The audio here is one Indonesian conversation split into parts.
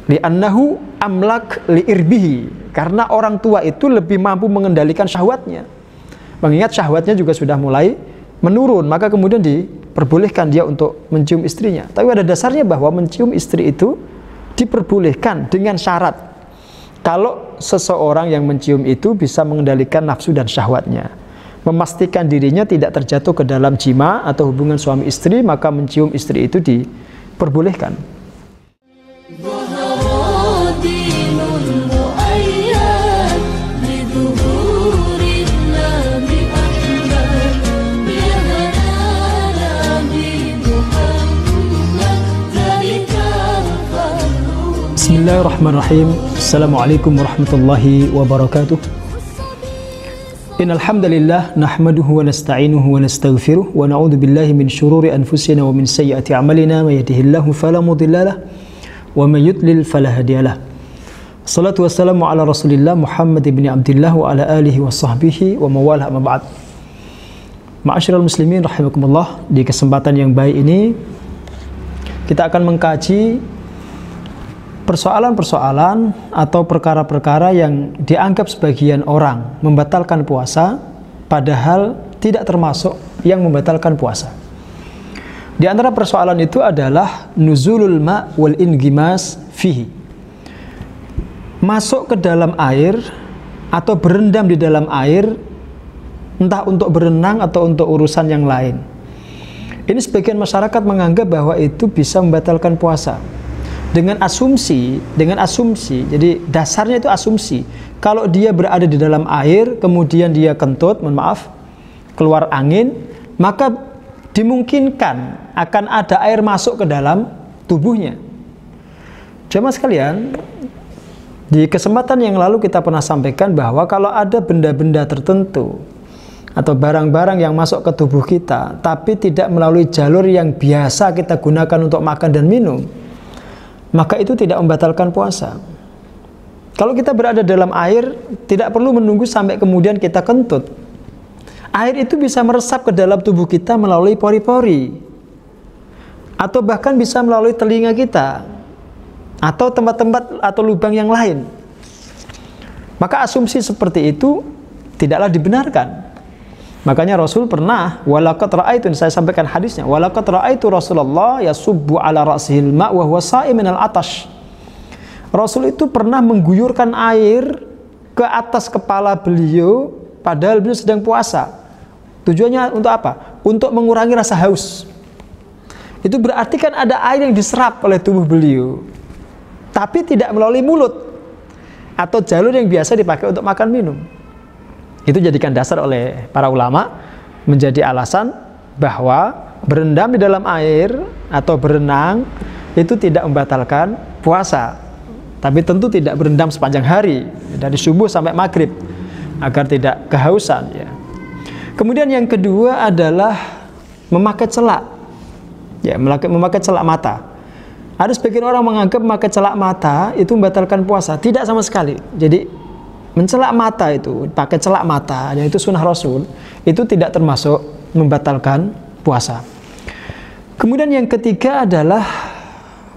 Li'annahu amlak li'irbihi, karena orang tua itu lebih mampu mengendalikan syahwatnya. Mengingat syahwatnya juga sudah mulai menurun, maka kemudian diperbolehkan dia untuk mencium istrinya. Tapi ada dasarnya bahwa mencium istri itu diperbolehkan dengan syarat kalau seseorang yang mencium itu bisa mengendalikan nafsu dan syahwatnya, memastikan dirinya tidak terjatuh ke dalam jima atau hubungan suami istri, maka mencium istri itu diperbolehkan. Bismillahirrahmanirrahim. Assalamualaikum warahmatullahi wabarakatuh. Innal hamdalillah nahmaduhu wa nasta'inuhu wa nastaghfiruh wa na'udzu billahi min shururi anfusina wa min sayyiati a'malina may yahdihillahu fala mudhillalah wa may yudlil fala hadiyalah. Shalatu wassalamu ala Rasulillah Muhammad ibn Abdullah wa ala alihi wa sahbihi wa mawalah amma ba'd. Ma'asyiral muslimin rahimakumullah, di kesempatan yang baik ini kita akan mengkaji persoalan-persoalan atau perkara-perkara yang dianggap sebagian orang membatalkan puasa, padahal tidak termasuk yang membatalkan puasa. Di antara persoalan itu adalah nuzulul ma' wal inghimas fihi. Masuk ke dalam air atau berendam di dalam air, entah untuk berenang atau untuk urusan yang lain. Ini sebagian masyarakat menganggap bahwa itu bisa membatalkan puasa. Dengan asumsi, jadi dasarnya itu asumsi. Kalau dia berada di dalam air, kemudian dia kentut, mohon maaf, keluar angin, maka dimungkinkan akan ada air masuk ke dalam tubuhnya. Jemaah sekalian, di kesempatan yang lalu kita pernah sampaikan bahwa kalau ada benda-benda tertentu atau barang-barang yang masuk ke tubuh kita, tapi tidak melalui jalur yang biasa kita gunakan untuk makan dan minum, maka itu tidak membatalkan puasa. Kalau kita berada dalam air, tidak perlu menunggu sampai kemudian kita kentut. Air itu bisa meresap ke dalam tubuh kita melalui pori-pori, atau bahkan bisa melalui telinga kita, atau tempat-tempat atau lubang yang lain. Maka asumsi seperti itu tidaklah dibenarkan. Makanya Rasul pernah, walaqad ra'aitu, saya sampaikan hadisnya, walaqad ra'aitu Rasulullah yasubbu ala ra'sihil ma' wa huwa sha'im minal atash. Rasul itu pernah mengguyurkan air ke atas kepala beliau padahal beliau sedang puasa. Tujuannya untuk apa? Untuk mengurangi rasa haus. Itu berarti kan ada air yang diserap oleh tubuh beliau, tapi tidak melalui mulut atau jalur yang biasa dipakai untuk makan minum. Itu jadikan dasar oleh para ulama menjadi alasan bahwa berendam di dalam air atau berenang itu tidak membatalkan puasa. Tapi tentu tidak berendam sepanjang hari, dari subuh sampai maghrib, agar tidak kehausan ya. Kemudian yang kedua adalah memakai celak. Ya, memakai celak mata. Ada sebagian orang menganggap memakai celak mata itu membatalkan puasa. Tidak sama sekali. Jadi mencelak mata itu, pakai celak mata, yaitu sunnah Rasul, itu tidak termasuk membatalkan puasa. Kemudian yang ketiga adalah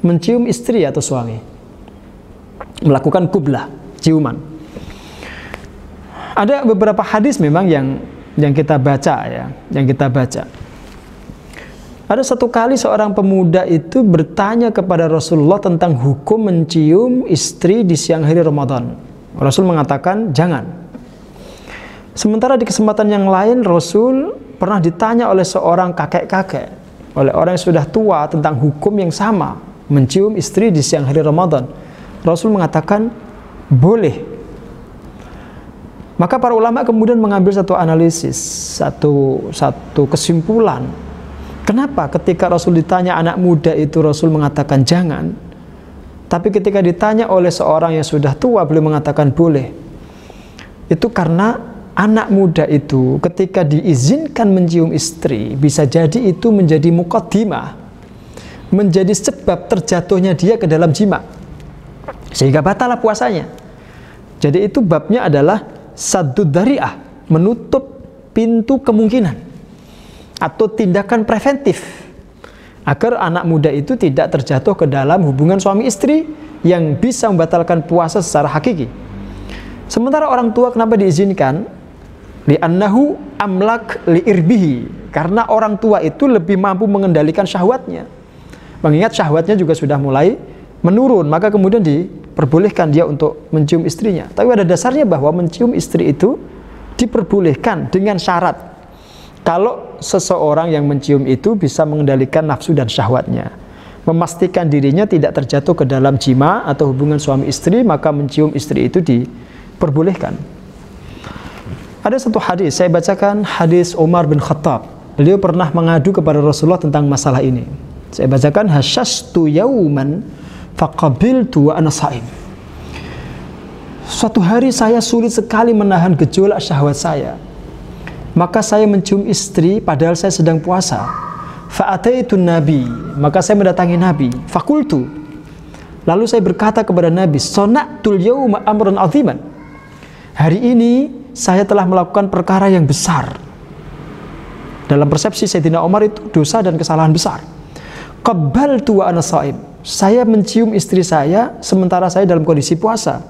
mencium istri atau suami, melakukan qublah, ciuman. Ada beberapa hadis memang yang kita baca ya, yang kita baca. Ada satu kali seorang pemuda itu bertanya kepada Rasulullah tentang hukum mencium istri di siang hari Ramadan. Rasul mengatakan jangan. Sementara di kesempatan yang lain Rasul pernah ditanya oleh seorang kakek-kakek, oleh orang yang sudah tua, tentang hukum yang sama, mencium istri di siang hari Ramadan. Rasul mengatakan boleh. Maka para ulama kemudian mengambil satu analisis, satu kesimpulan. Kenapa ketika Rasul ditanya anak muda itu Rasul mengatakan jangan, tapi ketika ditanya oleh seorang yang sudah tua beliau mengatakan boleh? Itu karena anak muda itu ketika diizinkan mencium istri, bisa jadi itu menjadi muqaddimah, menjadi sebab terjatuhnya dia ke dalam jima, sehingga batal puasanya. Jadi itu babnya adalah saddud dzari'ah, menutup pintu kemungkinan atau tindakan preventif agar anak muda itu tidak terjatuh ke dalam hubungan suami istri yang bisa membatalkan puasa secara hakiki. Sementara orang tua kenapa diizinkan? Li'annahu amlak li'irbihi, karena orang tua itu lebih mampu mengendalikan syahwatnya. Mengingat syahwatnya juga sudah mulai menurun, maka kemudian diperbolehkan dia untuk mencium istrinya. Tapi ada dasarnya bahwa mencium istri itu diperbolehkan dengan syarat kalau seseorang yang mencium itu bisa mengendalikan nafsu dan syahwatnya, memastikan dirinya tidak terjatuh ke dalam jima atau hubungan suami istri, maka mencium istri itu diperbolehkan. Ada satu hadis, saya bacakan hadis Umar bin Khattab. Beliau pernah mengadu kepada Rasulullah tentang masalah ini. Saya bacakan, hasyastu yauman faqabiltu wa ana sha'im. Suatu hari saya sulit sekali menahan gejolak syahwat saya, maka saya mencium istri padahal saya sedang puasa. Fa'ataitun nabi, maka saya mendatangi Nabi. Fakultu, lalu saya berkata kepada Nabi, sona'tul yawma amran aziman. Hari ini saya telah melakukan perkara yang besar. Dalam persepsi Sayyidina Umar itu dosa dan kesalahan besar. Qabbaltu wa ana sha'im, saya mencium istri saya sementara saya dalam kondisi puasa.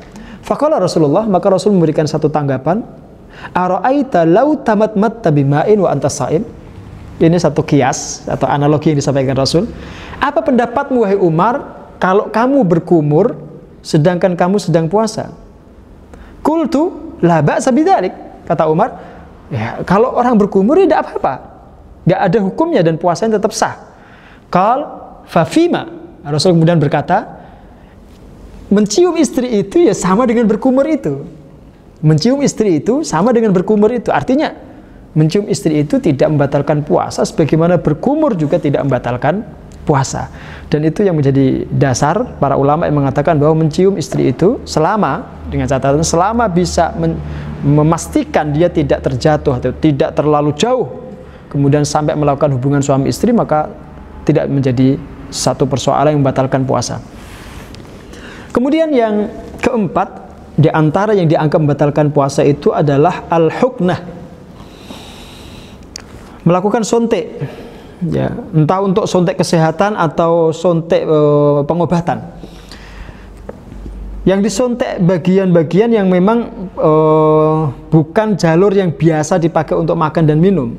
Faqala Rasulullah, maka Rasul memberikan satu tanggapan, ara'aita law tamatmatta bima'in wa anta sha'im. Ini satu kias atau analogi yang disampaikan Rasul. Apa pendapatmu wahai Umar kalau kamu berkumur sedangkan kamu sedang puasa? Qultu la ba'sa bidzalik, kata Umar, ya, kalau orang berkumur tidak apa-apa, enggak ada hukumnya dan puasanya tetap sah. Qal fa fima, Rasul kemudian berkata, mencium istri itu ya sama dengan berkumur itu. Mencium istri itu sama dengan berkumur itu. Artinya mencium istri itu tidak membatalkan puasa, sebagaimana berkumur juga tidak membatalkan puasa. Dan itu yang menjadi dasar para ulama yang mengatakan bahwa mencium istri itu selama, dengan catatan selama bisa memastikan dia tidak terjatuh atau tidak terlalu jauh kemudian sampai melakukan hubungan suami istri, maka tidak menjadi satu persoalan yang membatalkan puasa. Kemudian yang keempat, di antara yang dianggap membatalkan puasa itu adalah al-huknah, melakukan sontek, ya, entah untuk sontek kesehatan atau sontek pengobatan. Yang disontek bagian-bagian yang memang bukan jalur yang biasa dipakai untuk makan dan minum.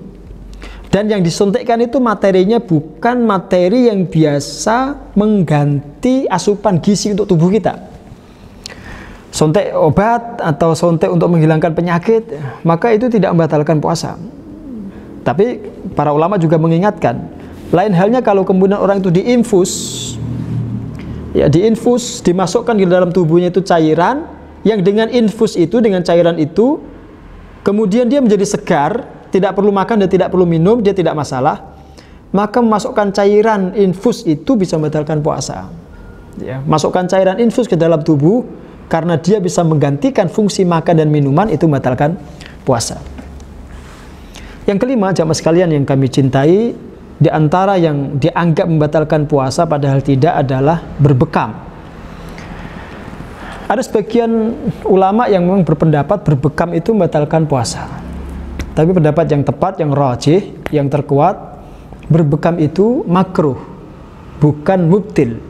Dan yang disontekkan itu materinya bukan materi yang biasa mengganti asupan gizi untuk tubuh kita. Sontek obat atau sontek untuk menghilangkan penyakit, maka itu tidak membatalkan puasa. Tapi para ulama juga mengingatkan, lain halnya kalau kemudian orang itu diinfus, ya diinfus, dimasukkan di dalam tubuhnya itu cairan, yang dengan infus itu, dengan cairan itu, kemudian dia menjadi segar, tidak perlu makan dan tidak perlu minum, dia tidak masalah, maka memasukkan cairan infus itu bisa membatalkan puasa. Ya, masukkan cairan infus ke dalam tubuh karena dia bisa menggantikan fungsi makan dan minuman, itu membatalkan puasa. Yang kelima, jamaah sekalian yang kami cintai, di antara yang dianggap membatalkan puasa padahal tidak adalah berbekam. Ada sebagian ulama yang memang berpendapat berbekam itu membatalkan puasa. Tapi pendapat yang tepat, yang rajih, yang terkuat, berbekam itu makruh, bukan mubtil.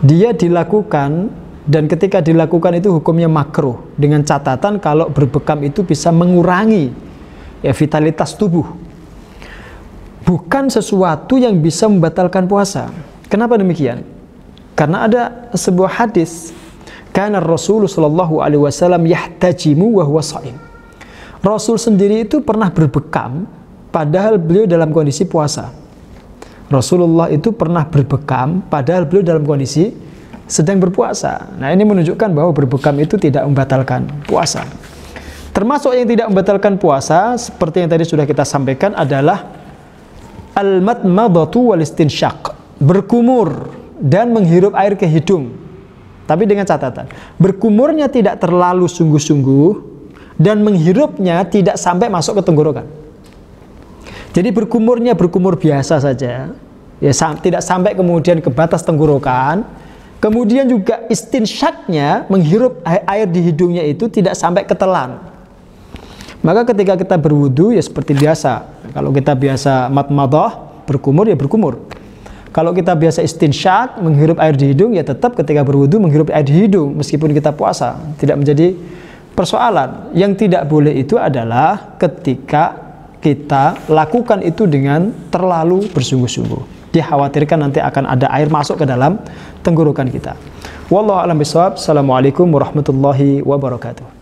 Dia dilakukan, dan ketika dilakukan itu hukumnya makruh, dengan catatan kalau berbekam itu bisa mengurangi ya vitalitas tubuh. Bukan sesuatu yang bisa membatalkan puasa. Kenapa demikian? Karena ada sebuah hadis, kana Rasulullah sallallahu alaihi wasallam yahtajimu wa huwa shaim. Rasul sendiri itu pernah berbekam padahal beliau dalam kondisi puasa. Rasulullah itu pernah berbekam padahal beliau dalam kondisi sedang berpuasa. Nah, ini menunjukkan bahwa berbekam itu tidak membatalkan puasa. Termasuk yang tidak membatalkan puasa seperti yang tadi sudah kita sampaikan adalah al-madmadatu wal istinsyaq, berkumur dan menghirup air ke hidung. Tapi dengan catatan, berkumurnya tidak terlalu sungguh-sungguh dan menghirupnya tidak sampai masuk ke tenggorokan. Jadi berkumurnya berkumur biasa saja, ya, tidak sampai kemudian ke batas tenggorokan. Kemudian juga istinsyaqnya, menghirup air di hidungnya itu tidak sampai ketelan. Maka ketika kita berwudu ya seperti biasa. Kalau kita biasa madmadah, berkumur ya berkumur. Kalau kita biasa istinsyaq, menghirup air di hidung, ya tetap ketika berwudu menghirup air di hidung meskipun kita puasa, tidak menjadi persoalan. Yang tidak boleh itu adalah ketika kita lakukan itu dengan terlalu bersungguh-sungguh. Dikhawatirkan nanti akan ada air masuk ke dalam tenggorokan kita. Wallahu a'lam bishawab. Assalamualaikum warahmatullahi wabarakatuh.